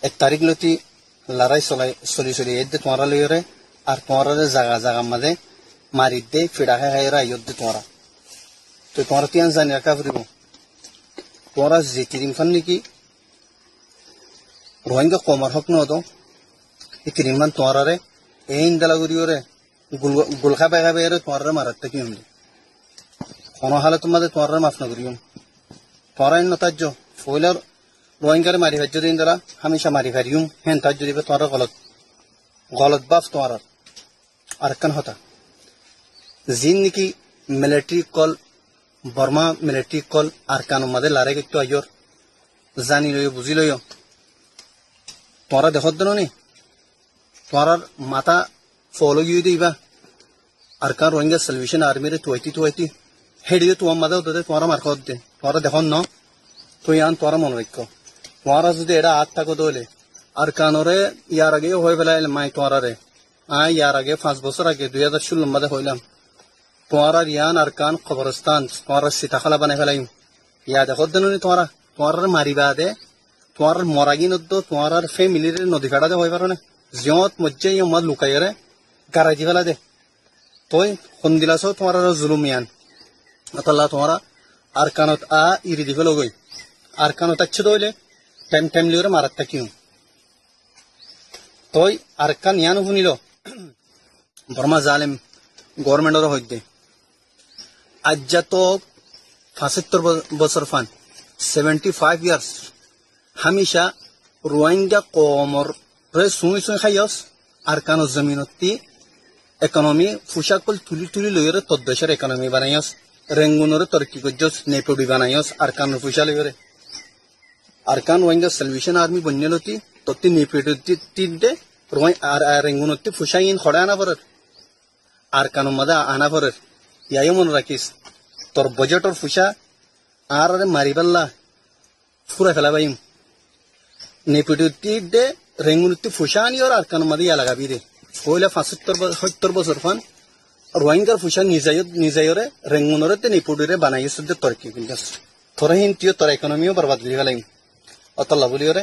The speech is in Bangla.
এক তারিখ লতি লড়াই চলি এদ্দে তোমরা লইরে আর তোমরা জায়গা জায়গা মাঝে মারি দে ফিডা খাইরা ইয়দ্দে তোমরা তো তোমরা তিয়ান জানি রাখা ফুরিব তোমরা জিতিরিম খান নাকি রোহিঙ্গা কমার হক নতো ইতিরিম মান তোমরা রে এই ইন্দালাগুড়িওরে গুলখা বেগা বেরে তোমরা মারাতে কি হল কোনো হালে তোমাদের তোমরা মাফ না করিও তোমরা নতাজ্য ফয়লার রোহিঙ্গারে মারি ভাজ্য দিন দ্বারা হামেশা মারি ভারিউম হেন তাজ যদি তোমরা গলত বাফ তোমরা আর কান হতা জিন নাকি মিলিটারি কল বর্মা মিলিটারি কল আর কান মাদে লারে একটু আইয়র জানি লইও বুঝি লইও তোমরা দেখত দেন নি তোমরা মাথা ফলো গিয়ে দিবা আর কান রোহিঙ্গা সালভেশন আর্মিরে তুইতি হেডিও তোমার মাদে ওদের তোমরা মার খত দে তোমরা দেখুন ন তুই আন তোমরা মনে রাখো তোমরা যদি এটা আট টাকা দলে আর কানরে ইয়ার আগে হয়ে বেলাইল মাই তোমরা রে ইয়ার আগে 5 বছর আগে 2016 মাদে হইলাম তোমরা ইয়ান আর কান কবরস্তান তোমরা সীতাখালা বানাই ফেলাইম ইয়া দেখো দেনি তোমরা মারিবা দে তোমরা মরাগি নদ্দ তোমরা ফ্যামিলির নদী ফেড়া দে হয়ে পারো না জিয়ত মজ্জে মদ লুকাই রে গারাজি ফেলা দে তুই কোন দিলাছ তোমরা জুলুম ইয়ান আল্লাহ তোমরা আর কানত ইরি দিবে লগই আর কানত আচ্ছে দইলে টাইম লিওরে মারাত থাকিও তুই আর কান ইয়ান শুনিল বর্মা জালেম গভর্নমেন্টর হইতে আজ্জা তো 75 বছর ফান 75 ইয়ার্স হামেশা রোহিঙ্গা কমর রে সুই খাইয়স আর কানো জমিনতি ইকোনমি ফুসাকল তুলি লইরে তদ্দেশের ইকোনমি বানাইয়স রেঙ্গুনরে তরকি গজ্জস নেপডি বানাইয়স আর কান ফুসা লইরে আর কান রোহিঙ্গা সালভেশন আর্মি বন্যলতি তত্তি নেপডি তিনতে রোহিং আর রেঙ্গুনতি ফুসাইন খড়ানা পরে আর কানো মাদা আনা পরে ইয়াই মনে রাখিস তোর বাজেটর ফুসা আর মারিবাল্লা ফুরা ফেলাবাইম নেপডি দে রেঙ্গুনতি ফুসা আনি আর কানো মাদা ইয়া লাগাবি রে কইলা 75 বছর ফান রোহিঙ্গার ফুসা নিজায়রে রেঙ্গুনরে তে নেপডিরে বানাইছ দে তরকি বিন্দাস তোরা হিন তিও তোর ইকোনমিও বরবাদ হই গেলাইম অতলা বলিওরে